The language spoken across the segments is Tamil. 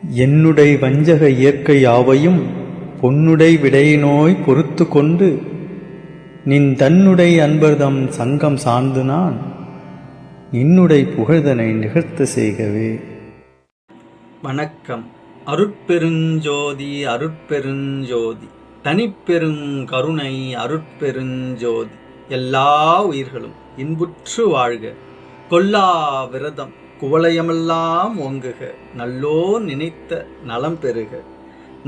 என்னுடை வஞ்சக இயற்கை யாவையும் பொன்னுடை விடையினோய் பொறுத்து கொண்டு நின் தன்னுடை அன்பர்தம் சங்கம் சார்ந்து நான் நின்னுடை புகழ்தனை நிகழ்த்த செய்கவே. வணக்கம். அருட்பெருஞ்சோதி அருட்பெருஞ்சோதி தனிப்பெருங்கருணை அருட்பெருஞ்சோதி. எல்லா உயிர்களும் இன்புற்று வாழ்க, கொல்லா விரதம் குவளையமெல்லாம் ஓங்குக, நல்லோர் நினைத்த நலம் பெறுக,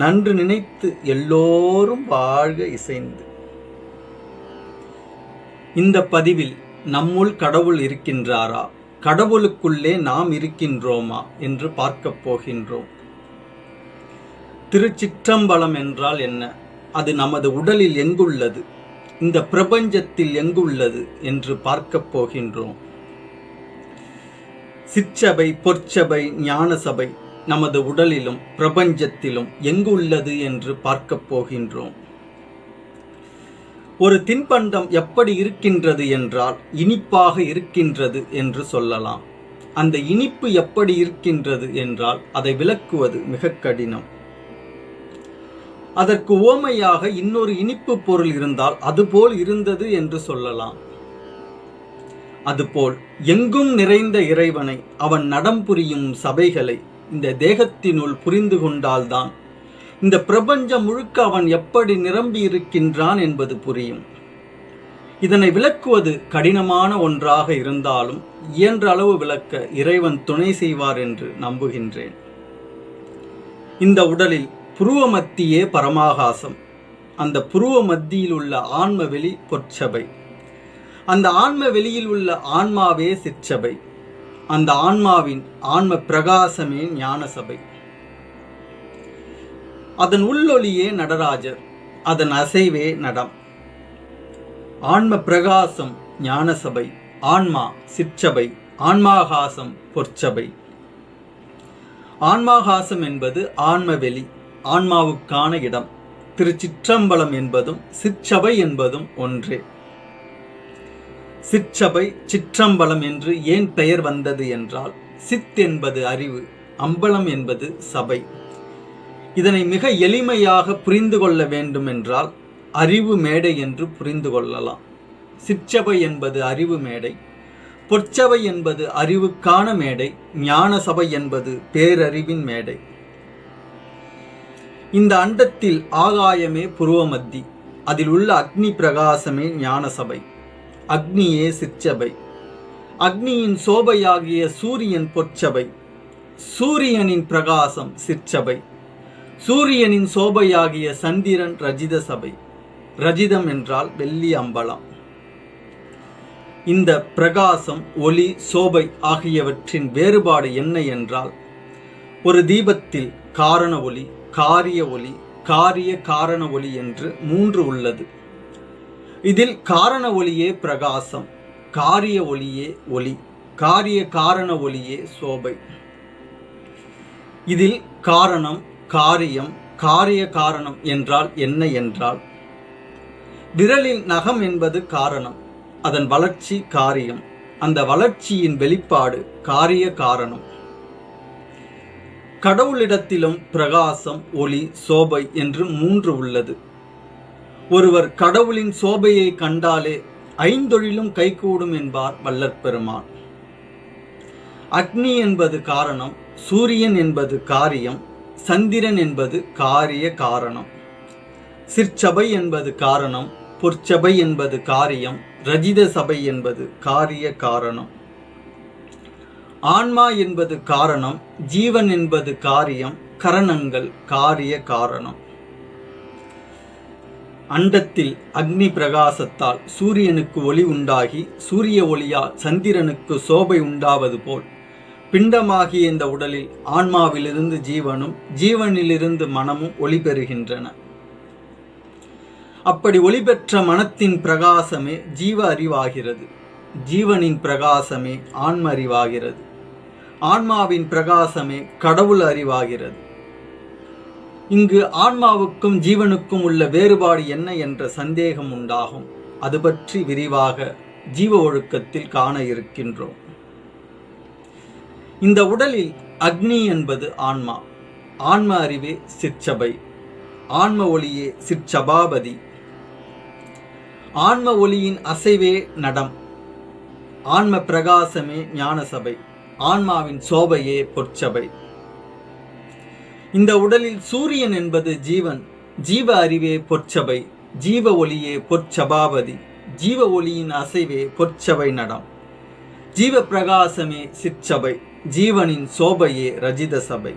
நன்று நினைத்து எல்லோரும் வாழ்க இசைந்து. இந்த பதிவில் நம்முள் கடவுள் இருக்கின்றாரா, கடவுளுக்குள்ளே நாம் இருக்கின்றோமா என்று பார்க்கப் போகின்றோம். திருச்சிற்றம்பலம் என்றால் என்ன, அது நமது உடலில் எங்குள்ளது, இந்த பிரபஞ்சத்தில் எங்குள்ளது என்று பார்க்கப் போகின்றோம். சிற்சபை, பொற்சபை, ஞான சபை நமது உடலிலும் பிரபஞ்சத்திலும் எங்குள்ளது என்று பார்க்கப் போகின்றோம். ஒரு தின்பண்டம் எப்படி இருக்கின்றது என்றால் இனிப்பாக இருக்கின்றது என்று சொல்லலாம். அந்த இனிப்பு எப்படி இருக்கின்றது என்றால் அதை விளக்குவது மிக கடினம். அதற்கு உவமையாக இன்னொரு இனிப்பு பொருள் இருந்தால் அதுபோல் இருந்தது என்று சொல்லலாம். அதுபோல் எங்கும் நிறைந்த இறைவனை, அவன் நடம் புரியும் சபைகளை இந்த தேகத்தினுள் புரிந்து கொண்டால்தான் இந்த பிரபஞ்சம் முழுக்க அவன் எப்படி நிரம்பி இருக்கின்றான் என்பது புரியும். இதனை விளக்குவது கடினமான ஒன்றாக இருந்தாலும் இயன்ற அளவு விளக்க இறைவன் துணை செய்வார் என்று நம்புகின்றேன். இந்த உடலில் புருவ மத்தியே பரமாகாசம். அந்த புருவ மத்தியில் உள்ள ஆன்ம வெளி பொற்சபை. அந்த ஆன்ம வெளியில் உள்ள ஆன்மாவே சிற்சபை. அந்த ஆன்மாவின் ஆன்ம பிரகாசமே ஞான சபை. அதன் உள்ளொளியே நடராஜர், அதன் அசைவே நடம். ஆன்ம பிரகாசம் ஞான சபை, ஆன்மா சிற்சபை, ஆன்மாகாசம் பொற்சபை. ஆன்மாகாசம் என்பது ஆன்மவெளி, ஆன்மாவுக்கான இடம். திருச்சிற்றம்பலம் என்பதும் சிற்சபை என்பதும் ஒன்றே. சிற்சபை சிற்றம்பலம் என்று ஏன் பெயர் வந்தது என்றால், சித் என்பது அறிவு, அம்பலம் என்பது சபை. இதனை மிக எளிமையாக புரிந்து கொள்ள வேண்டும் என்றால் அறிவு மேடை என்று புரிந்து கொள்ளலாம். சிற்சபை என்பது அறிவு மேடை, பொற்சபை என்பது அறிவுக்கான மேடை, ஞான சபை என்பது பேரறிவின் மேடை. இந்த அண்டத்தில் ஆகாயமே புருவமத்தி, அதில் உள்ள அக்னி பிரகாசமே ஞான சபை, அக்னியே சிற்சபை. அக்னியின் சோபையாகிய சூரியன் பொற்சபை, சூரியனின் பிரகாசம் சிற்சபை. சூரியனின் சோபையாகிய சந்திரன் ரஜித சபை. ரஜிதம் என்றால் வெள்ளி அம்பலம். இந்த பிரகாசம், ஒளி, சோபை ஆகியவற்றின் வேறுபாடு என்ன என்றால், ஒரு தீபத்தில் காரண ஒளி, காரிய ஒளி, காரிய காரண ஒளி என்று 3 உள்ளது. இதில் காரண ஒளியே பிரகாசம், காரிய ஒளியே ஒளி, காரிய காரண ஒளியே சோபை. இதில் காரணம், காரியம், காரிய காரணம் என்றால் என்ன என்றால், விரலில் நகம் என்பது காரணம், அதன் வளர்ச்சி காரியம், அந்த வளர்ச்சியின் வெளிப்பாடு காரிய காரணம். கடவுளிடத்திலும் பிரகாசம், ஒளி, சோபை என்று 3 உள்ளது. ஒருவர் கடவுளின் சோபையை கண்டாலே 5 கைகூடும் என்பார் வள்ளற்பெருமான். அக்னி என்பது காரணம், சூரியன் என்பது காரியம், சந்திரன் என்பது காரிய காரணம். சிற்சபை என்பது காரணம், பொற்சபை என்பது காரியம், ரஜித சபை என்பது காரிய காரணம். ஆன்மா என்பது காரணம், ஜீவன் என்பது காரியம், கரணங்கள் காரிய காரணம். அண்டத்தில் அக்னி பிரகாசத்தால் சூரியனுக்கு ஒளி உண்டாகி, சூரிய ஒளியால் சந்திரனுக்கு சோபை உண்டாவது போல் பிண்டமாகிய இந்த உடலில் ஆன்மாவிலிருந்து ஜீவனும், ஜீவனிலிருந்து மனமும் ஒளி பெறுகின்றன. அப்படி ஒளி பெற்ற மனத்தின் பிரகாசமே ஜீவ அறிவாகிறது. ஜீவனின் பிரகாசமே ஆன்ம அறிவாகிறது. ஆன்மாவின் பிரகாசமே கடவுள் அறிவாகிறது. இங்கு ஆன்மாவுக்கும் ஜீவனுக்கும் உள்ள வேறுபாடு என்ன என்ற சந்தேகம் உண்டாகும். அது பற்றி விரிவாக ஜீவ ஒழுக்கத்தில் காண இருக்கின்றோம். இந்த உடலில் அக்னி என்பது ஆன்மா, ஆன்ம அறிவே சிற்சபை, ஆன்ம ஒளியே சிற்சபாபதி. ஆன்ம ஒளியின் அசைவே நடம், ஆன்ம பிரகாசமே ஞான சபை, ஆன்மாவின் சோபையே பொற்சபை. இந்த உடலில் சூரியன் என்பது ஜீவன், ஜீவ அறிவே பொற்சபை, ஜீவ ஒளியே பொற்சபாபதி. ஜீவ ஒளியின் அசைவே பொற்சபை நடம், ஜீவ பிரகாசமே சிற்சபை, ஜீவனின் சோபையே ரஜித சபை.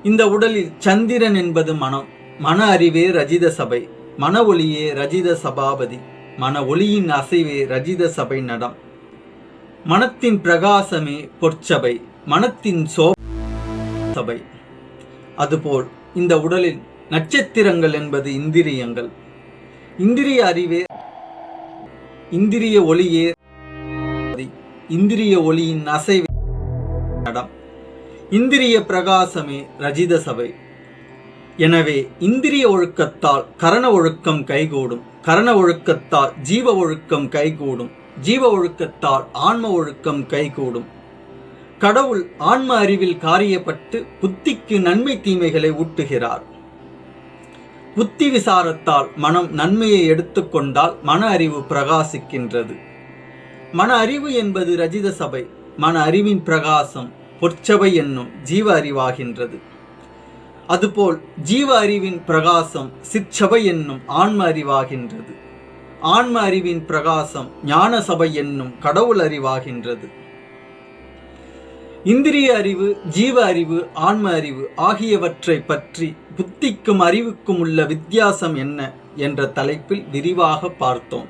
இந்த உடலில் சந்திரன் என்பது மனம், மன அறிவே ரஜித சபை, மன ஒளியே ரஜித சபாபதி. மன ஒளியின் அசைவே ரஜித சபை நடம், மனத்தின் பிரகாசமே பொற்சபை, மனத்தின் சோபை. அதுபோல் இந்த உடலில் நட்சத்திரங்கள் என்பது இந்திரியங்கள், இந்திரிய அறிவே இந்திரிய ஒளியே, இந்திரிய ஒளியின் அசைவே நடம், இந்திரிய பிரகாசமே ரஜித சபை. எனவே இந்திரிய ஒழுக்கத்தால் கரண ஒழுக்கம் கைகூடும், கரண ஒழுக்கத்தால் ஜீவ ஒழுக்கம் கைகூடும், ஜீவ ஒழுக்கத்தால் ஆன்ம ஒழுக்கம் கைகூடும். கடவுள் ஆன்ம அறிவில் காரியப்பட்டு புத்திக்கு நன்மை தீமைகளை ஊட்டுகிறார். புத்தி விசாரத்தால் மனம் நன்மையை எடுத்துக்கொண்டால் மன அறிவு பிரகாசிக்கின்றது. மன அறிவு என்பது ரஜித சபை, மன அறிவின் பிரகாசம் பொற்சபை என்னும் ஜீவ அறிவாகின்றது. அதுபோல் ஜீவ அறிவின் பிரகாசம் சிற்சபை என்னும் ஆன்ம அறிவாகின்றது. ஆன்ம அறிவின் பிரகாசம் ஞான சபை என்னும் கடவுள் அறிவாகின்றது. இந்திரிய அறிவு, ஜீவ அறிவு, ஆன்ம அறிவு ஆகியவற்றை பற்றி புத்திக்கும் அறிவுக்கும் உள்ள வித்தியாசம் என்ன என்ற தலைப்பில் விரிவாக பார்த்தோம்.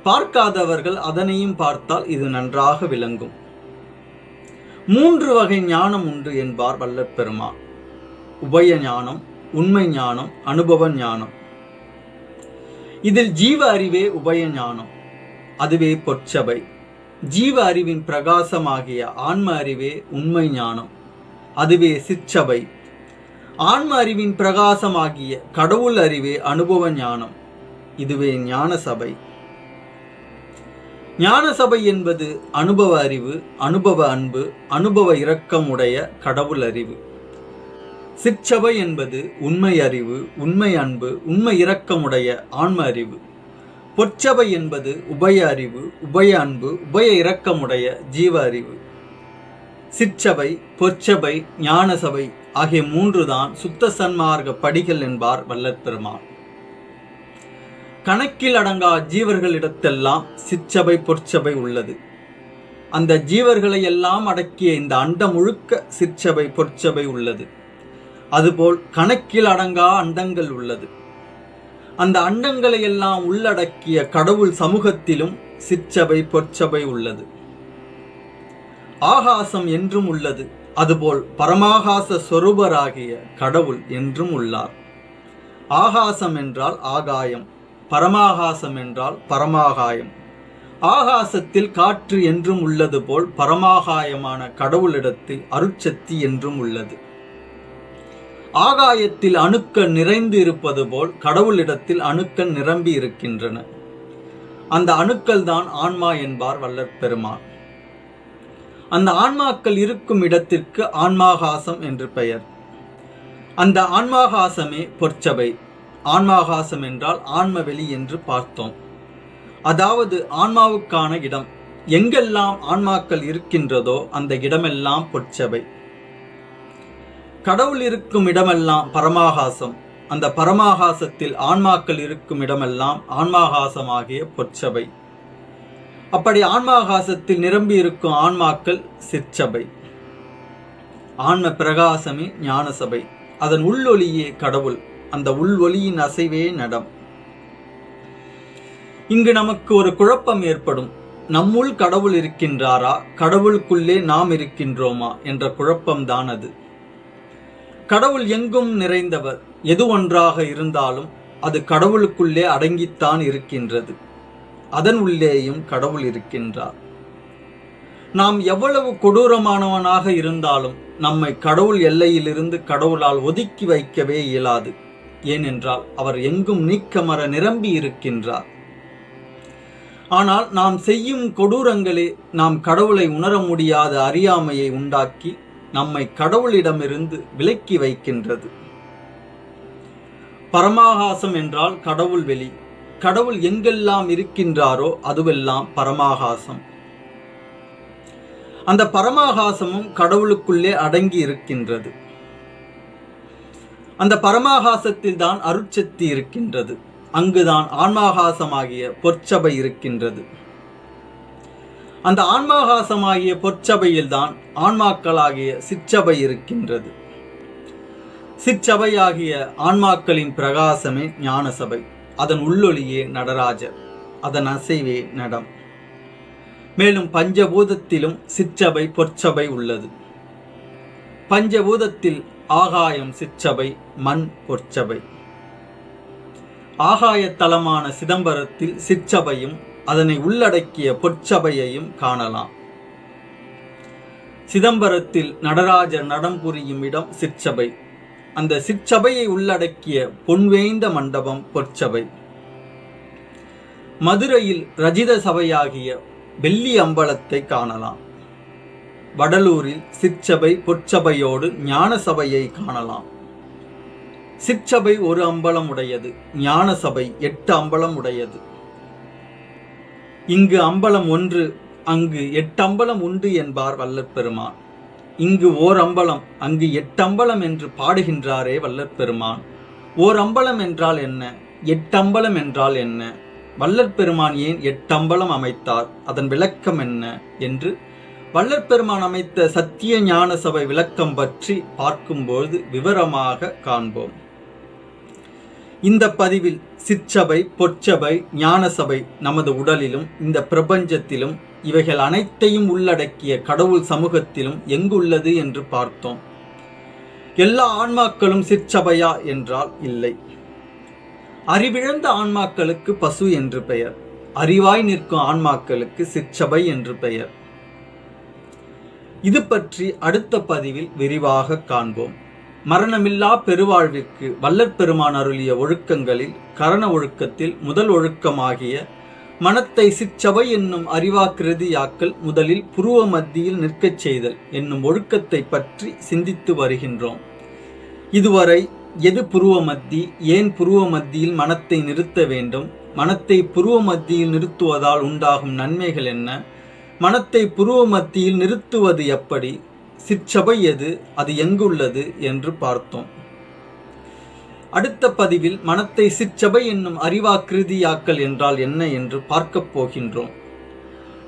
பார்க்காதவர்கள் அதனையும் பார்த்தால் இது நன்றாக விளங்கும். 3 வகை ஞானம் உண்டு என்பார் வல்லற்பெருமான். உபய ஞானம், உண்மை ஞானம், அனுபவ ஞானம். இதில் ஜீவ அறிவே உபய ஞானம், அதுவே பொற்சபை. ஜீவ அறிவின் பிரகாசமாகிய ஆன்ம அறிவே உண்மை ஞானம், அதுவே சிற்சபை. ஆன்ம அறிவின் பிரகாசமாகிய கடவுள் அறிவே அனுபவ ஞானம், இதுவே ஞான சபை. ஞான சபை என்பது அனுபவ அறிவு, அனுபவ அன்பு, அனுபவ இரக்கம் உடைய கடவுள் அறிவு. சிற்சபை என்பது உண்மை அறிவு, உண்மை அன்பு, உண்மை இரக்கமுடைய ஆன்ம அறிவு. பொற்சபை என்பது உபய அறிவு, உபய அன்பு, உபய இரக்கமுடைய ஜீவ அறிவு. சிற்சபை, பொற்சபை, ஞான சபை ஆகிய 3 தான் சுத்த சன்மார்க்க படிகள் என்பார் வல்லற்பெருமான். கணக்கில் அடங்கா ஜீவர்களிடத்தெல்லாம் சிற்சபை பொற்சபை உள்ளது. அந்த ஜீவர்களை எல்லாம் அடக்கிய இந்த அண்டம் முழுக்க சிற்சபை பொற்சபை உள்ளது. அதுபோல் கணக்கில் அடங்கா அண்டங்கள் உள்ளது. அந்த அண்டங்களை எல்லாம் உள்ளடக்கிய கடவுள் சமூகத்திலும் சிற்சபை பொற்சபை உள்ளது. ஆகாசம் என்றும் உள்ளது. அதுபோல் பரமாகாச சொரூபராகிய கடவுள் என்றும் உள்ளார். ஆகாசம் என்றால் ஆகாயம், பரமாகாசம் என்றால் பரமாகாயம். ஆகாசத்தில் காற்று என்றும் உள்ளது போல் பரமாகாயமான கடவுளிடத்தில் அருட்சக்தி என்றும் உள்ளது. ஆகாயத்தில் அணுக்கள் நிறைந்து இருப்பது போல் கடவுளிடத்தில் அணுக்கள் நிரம்பி இருக்கின்றன. அந்த அணுக்கள் தான் ஆன்மா என்பார் வல்லற்பெருமான். அந்த ஆன்மாக்கள் இருக்கும் இடத்திற்கு ஆன்மாகாசம் என்று பெயர். அந்த ஆன்மாகாசமே பொற்சபை. ஆன்மாகாசம் என்றால் ஆன்மவெளி என்று பார்த்தோம். அதாவது ஆன்மாவுக்கான இடம். எங்கெல்லாம் ஆன்மாக்கள் இருக்கின்றதோ அந்த இடமெல்லாம் பொற்சபை. கடவுள் இருக்கும் இடமெல்லாம் பரமாகாசம். அந்த பரமாகாசத்தில் ஆன்மாக்கள் இருக்கும் இடமெல்லாம் ஆன்மாகாசமாகிய பொற்சபை. அப்படி ஆன்மாகாசத்தில் நிரம்பி இருக்கும் ஆன்மாக்கள் சிற்சபை. ஆன்ம பிரகாசமே ஞான சபை. அதன் உள்ளொளியே கடவுள். அந்த உள்வொளியின் அசைவே நடம். இங்கு நமக்கு ஒரு குழப்பம் ஏற்படும். நம்முள் கடவுள் இருக்கின்றாரா, கடவுளுக்குள்ளே நாம் இருக்கின்றோமா என்ற குழப்பம்தான் அது. கடவுள் எங்கும் நிறைந்தவர். எது ஒன்றாக இருந்தாலும் அது கடவுளுக்குள்ளே அடங்கித்தான் இருக்கின்றது. அதன் உள்ளேயும் கடவுள் இருக்கின்றார். நாம் எவ்வளவு கொடூரமானவனாக இருந்தாலும் நம்மை கடவுள் எல்லையிலிருந்து கடவுளால் ஒதுக்கி வைக்கவே இயலாது. ஏனென்றால் அவர் எங்கும் நீக்கமர நிரம்பி இருக்கின்றார். ஆனால் நாம் செய்யும் கொடூரங்களே நாம் கடவுளை உணர முடியாத அறியாமையை உண்டாக்கி நம்மை கடவுளிடமிருந்து விலக்கி வைக்கின்றது. பரமாகாசம் என்றால் கடவுள் வெளி. கடவுள் எங்கெல்லாம் இருக்கின்றாரோ அதுவெல்லாம் பரமாகாசம். அந்த பரமாகாசமும் கடவுளுக்குள்ளே அடங்கி இருக்கின்றது. அந்த பரமாகாசத்தில் தான் அருட்சக்தி இருக்கின்றது. அங்குதான் ஆன்மாகாசமாகிய பொற்சபை இருக்கின்றது. அந்த ஆன்மாகாசமாகிய பொற்சபையில்தான் ஆன்மாக்களாகிய சிற்சபை இருக்கின்றது. சிற்சபையாகிய ஆன்மாக்களின் பிரகாசமே ஞான சபை. அதன் உள்ளொளியே நடராஜர், அதன் அசைவே நடம். மேலும் பஞ்சபூதத்திலும் சிற்சபை பொற்சபை உள்ளது. பஞ்சபூதத்தில் ஆகாயம் சிற்சபை, மண் பொற்சபை. ஆகாய தலமான சிதம்பரத்தில் சிற்சபையும் அதனை உள்ளடக்கிய பொற்சபையையும் காணலாம். சிதம்பரத்தில் நடராஜர் நடம் புரியும் இடம் சிற்சபை. அந்த சிற்சபையை உள்ளடக்கிய பொன்வேய்ந்த மண்டபம் பொற்சபை. மதுரையில் ரஜித சபையாகிய வெள்ளி அம்பலத்தை காணலாம். வடலூரில் சிற்சபை பொற்சபையோடு ஞான சபையை காணலாம். சிற்சபை ஒரு அம்பலம் உடையது, ஞான சபை 8 அம்பலம் உடையது. இங்கு அம்பலம் ஒன்று, அங்கு 8 அம்பலம் உண்டு என்பார் வல்லற்பெருமான். இங்கு ஓர் அம்பலம், அங்கு 8 அம்பலம் என்று பாடுகின்றாரே வல்லற்பெருமான். ஓர் அம்பலம் என்றால் என்ன, 8 அம்பலம் என்றால் என்ன, வல்லற்பெருமான் ஏன் 8 அம்பலம் அமைத்தார், அதன் விளக்கம் என்ன என்று வல்லற்பெருமான் அமைத்த சத்திய ஞான சபை விளக்கம் பற்றி பார்க்கும்போது விவரமாக காண்போம். இந்த பதிவில் சிற்சபை, பொற்சபை, ஞான சபை நமது உடலிலும் இந்த பிரபஞ்சத்திலும் இவைகள் அனைத்தையும் உள்ளடக்கிய கடவுள் சமூகத்திலும் எங்குள்ளது என்று பார்த்தோம். எல்லா ஆன்மாக்களும் சிற்சபையா என்றால் இல்லை. அறிவிழந்த ஆன்மாக்களுக்கு பசு என்று பெயர், அறிவாய் நிற்கும் ஆன்மாக்களுக்கு சிற்சபை என்று பெயர். இது பற்றி அடுத்த பதிவில் விரிவாக காண்போம். மரணமில்லா பெருவாழ்விற்கு வல்லற்பெருமான் அருளிய ஒழுக்கங்களில் கரண ஒழுக்கத்தில் முதல் ஒழுக்கமாகிய மனத்தை சிற்சபை என்னும் அறிவாக்கிருதியாக்கல் முதலில் புருவ மத்தியில் நிற்கச் செய்தல் என்னும் ஒழுக்கத்தை பற்றி சிந்தித்து வருகின்றோம். இதுவரை எது புருவ மத்தி, ஏன் புருவ மத்தியில் மனத்தை நிறுத்த வேண்டும், மனத்தை புருவ மத்தியில் நிறுத்துவதால் உண்டாகும் நன்மைகள் என்ன, மனத்தை புருவ மத்தியில் நிறுத்துவது எப்படி, சிற்சபை எது, அது எங்குள்ளது என்று பார்த்தோம். அடுத்த பதிவில் மனத்தை சிற்சபை என்னும் அறிவாக்கிருதியாக்கல் என்றால் என்ன என்று பார்க்கப் போகின்றோம்.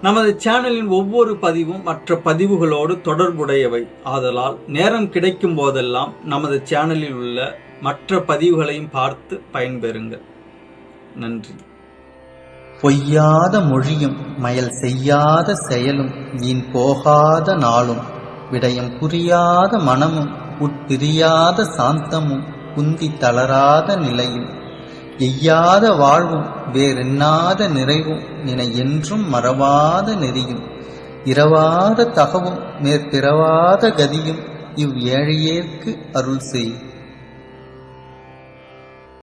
நமது சேனலின் ஒவ்வொரு பதிவும் மற்ற பதிவுகளோடு தொடர்புடையவை. ஆதலால் நேரம் கிடைக்கும் போதெல்லாம் நமது சேனலில் உள்ள மற்ற பதிவுகளையும் பார்த்து பயன்பெறுங்கள். நன்றி. பொய்யாத மொழியும் மயல் செய்யாத செயலும் வீண் போகாத நாளும் விடயம் புரியாத மனமும் உட்பிரியாத சாந்தமும் குந்தி தளராத நிலையும் எய்யாத வாழ்வும் வேறெண்ணாத நிறைவும் என என்றும் மறவாத நெறியும் இரவாத தகவும் மேற்பிறவாத கதியும் இவ் ஏழையேற்கு அருள் செய்.